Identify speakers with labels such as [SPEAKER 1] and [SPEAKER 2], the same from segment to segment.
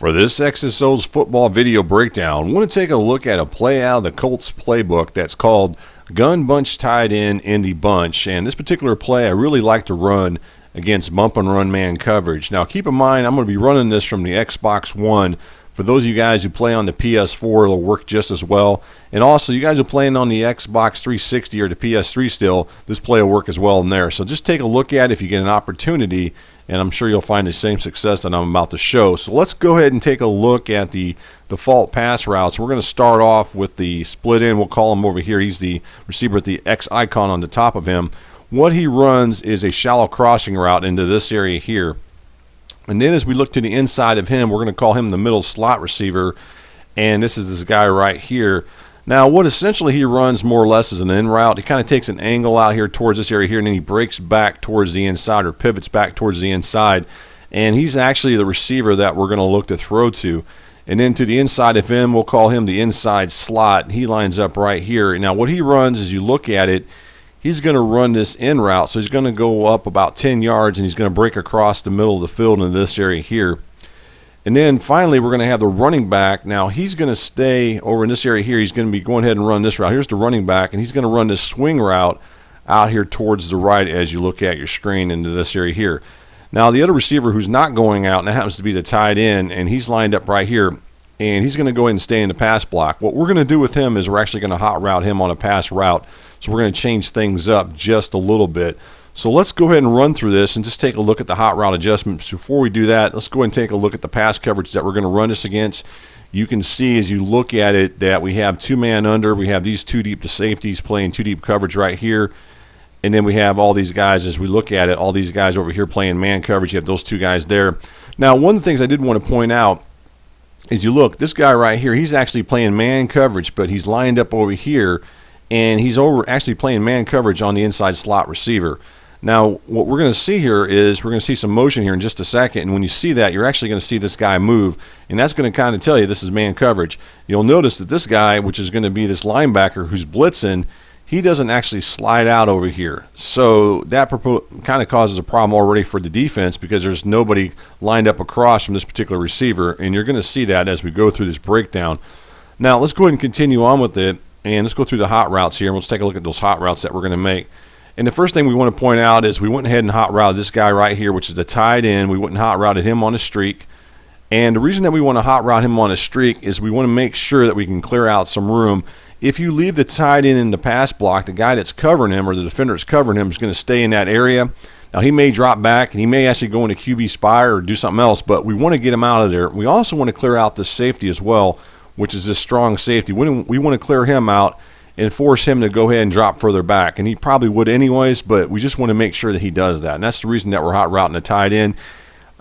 [SPEAKER 1] For this XSO's football video breakdown, I want to take a look at a play out of the Colts playbook that's called Gun Bunch Tied In Indy Bunch. And this particular play I really like to run against bump and run man coverage. Now keep in mind I'm going to be running this from the Xbox One. For those of you guys who play on the PS4, it'll work just as well. And also, you guys who are playing on the Xbox 360 or the PS3 still, this play will work as well in there. So just take a look at it if you get an opportunity, and I'm sure you'll find the same success that I'm about to show. So let's go ahead and take a look at the default pass routes. We're going to start off with the split end. We'll call him over here. He's the receiver with the X icon on the top of him. What he runs is a shallow crossing route into this area here. And then as we look to the inside of him, we're going to call him the middle slot receiver. And this is this guy right here. Now, what essentially he runs more or less is an in route. He kind of takes an angle out here towards this area here, and then he breaks back towards the inside or pivots back towards the inside. And he's actually the receiver that we're going to look to throw to. And then to the inside of him, we'll call him the inside slot. He lines up right here. Now, what he runs, as you look at it, he's going to run this in route. So he's going to go up about 10 yards, and he's going to break across the middle of the field into this area here. And then finally, we're going to have the running back. Now, he's going to stay over in this area here. He's going to be going ahead and run this route. Here's the running back, and he's going to run this swing route out here towards the right as you look at your screen into this area here. Now, the other receiver who's not going out, and that happens to be the tight end, and he's lined up right here, and he's going to go ahead and stay in the pass block. What we're going to do with him is we're actually going to hot route him on a pass route. So we're going to change things up just a little bit. So let's go ahead and run through this and just take a look at the hot route adjustments. Before we do that, let's go ahead and take a look at the pass coverage that we're going to run this against. You can see as you look at it that we have two-man under. We have these two deep to safeties playing two deep coverage right here. And then we have all these guys, as we look at it, all these guys over here playing man coverage. You have those two guys there. Now, one of the things I did want to point out is you look, this guy right here, he's actually playing man coverage, but he's lined up over here, and he's actually playing man coverage on the inside slot receiver. Now, what we're going to see here is we're going to see some motion here in just a second, and when you see that, you're actually going to see this guy move, and that's going to kind of tell you this is man coverage. You'll notice that this guy, which is going to be this linebacker who's blitzing, he doesn't actually slide out over here. So that kind of causes a problem already for the defense because there's nobody lined up across from this particular receiver, and you're going to see that as we go through this breakdown. Now, let's go ahead and continue on with it, and let's go through the hot routes here, and let's take a look at those hot routes that we're going to make. And the first thing we want to point out is we went ahead and hot routed this guy right here, which is the tight end. We went and hot routed him on a streak. And the reason that we want to hot route him on a streak is we want to make sure that we can clear out some room. If you leave the tight end in the pass block, the guy that's covering him or the defender that's covering him is going to stay in that area. Now, he may drop back, and he may actually go into QB spy or do something else, but we want to get him out of there. We also want to clear out the safety as well, which is this strong safety. We want to clear him out and force him to go ahead and drop further back. And he probably would anyways, but we just want to make sure that he does that. And that's the reason that we're hot routing the tight end.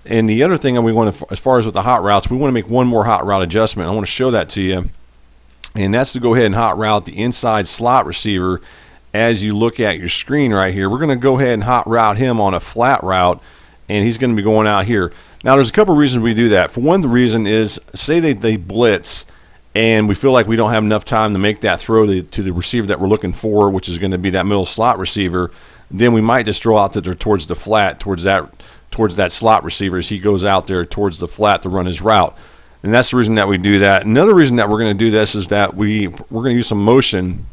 [SPEAKER 1] And the other thing that we want to, as far as with the hot routes, we want to make one more hot route adjustment. I want to show that to you. And that's to go ahead and hot route the inside slot receiver. As you look at your screen right here, we're going to go ahead and hot route him on a flat route, and he's going to be going out here. Now, there's a couple reasons we do that. For one, the reason is, say they blitz, and we feel like we don't have enough time to make that throw to the receiver that we're looking for, which is going to be that middle slot receiver. Then we might just throw out towards the flat, towards that slot receiver as he goes out there towards the flat to run his route. And that's the reason that we do that. Another reason that we're going to do this is that we're going to use some motion,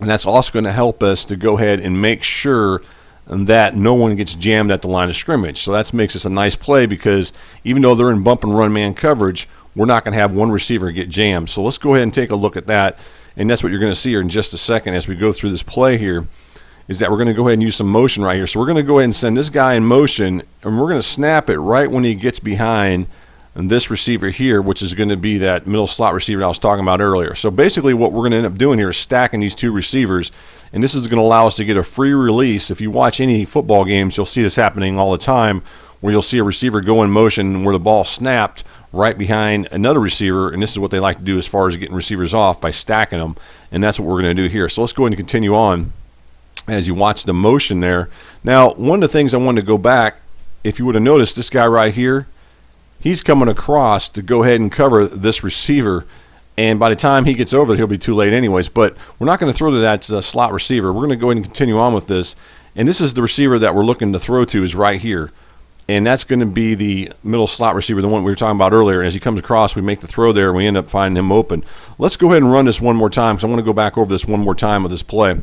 [SPEAKER 1] and that's also going to help us to go ahead and make sure that no one gets jammed at the line of scrimmage. So that makes us a nice play because even though they're in bump and run man coverage, we're not going to have one receiver get jammed. So let's go ahead and take a look at that, and that's what you're going to see here in just a second as we go through this play here, is that we're going to go ahead and use some motion right here. So we're going to go ahead and send this guy in motion, and we're going to snap it right when he gets behind this receiver here, which is going to be that middle slot receiver I was talking about earlier. So basically what we're going to end up doing here is stacking these two receivers, and this is going to allow us to get a free release. If you watch any football games, you'll see this happening all the time, where you'll see a receiver go in motion where the ball snapped right behind another receiver, and this is what they like to do as far as getting receivers off by stacking them, and that's what we're going to do here. So let's go ahead and continue on as you watch the motion there. Now, one of the things I wanted to go back, if you would have noticed, this guy right here, he's coming across to go ahead and cover this receiver, and by the time he gets over there, he'll be too late anyways. But we're not going to throw to that slot receiver. We're going to go ahead and continue on with this, and this is the receiver that we're looking to throw to is right here. and that's going to be the middle slot receiver, the one we were talking about earlier. And as he comes across, we make the throw there, and we end up finding him open. Let's go ahead and run this one more time, because I want to go back over this one more time with this play.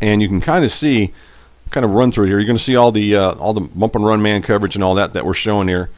[SPEAKER 1] And you can kind of see, kind of run through here. You're going to see all the bump and run man coverage and all that we're showing here.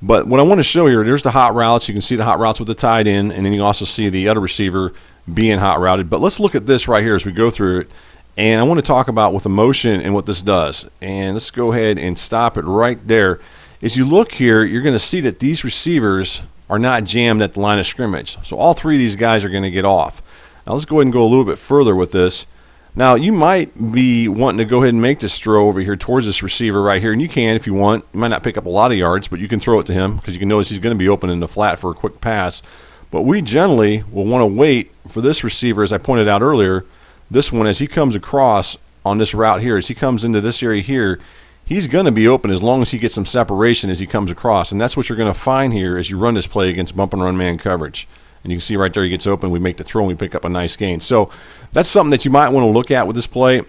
[SPEAKER 1] But what I want to show here, there's the hot routes. You can see the hot routes with the tight end, and then you also see the other receiver being hot routed. But let's look at this right here as we go through it. And I want to talk about with the motion and what this does. And let's go ahead and stop it right there. As you look here, you're going to see that these receivers are not jammed at the line of scrimmage. So all three of these guys are going to get off. Now let's go ahead and go a little bit further with this. Now you might be wanting to go ahead and make this throw over here towards this receiver right here. And you can if you want. You might not pick up a lot of yards, but you can throw it to him because you can notice he's going to be open in the flat for a quick pass. But we generally will want to wait for this receiver, as I pointed out earlier. This one, as he comes across on this route here, as he comes into this area here, he's going to be open as long as he gets some separation as he comes across. And that's what you're going to find here as you run this play against bump and run man coverage. And you can see right there he gets open. We make the throw and we pick up a nice gain. So that's something that you might want to look at with this play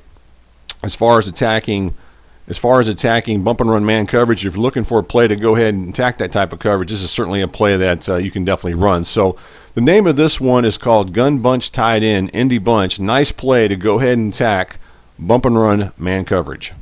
[SPEAKER 1] as far as attacking bump and run man coverage. If you're looking for a play to go ahead and attack that type of coverage, this is certainly a play that you can definitely run. So the name of this one is called Gun Bunch Tied In, Indy Bunch. Nice play to go ahead and attack bump and run man coverage.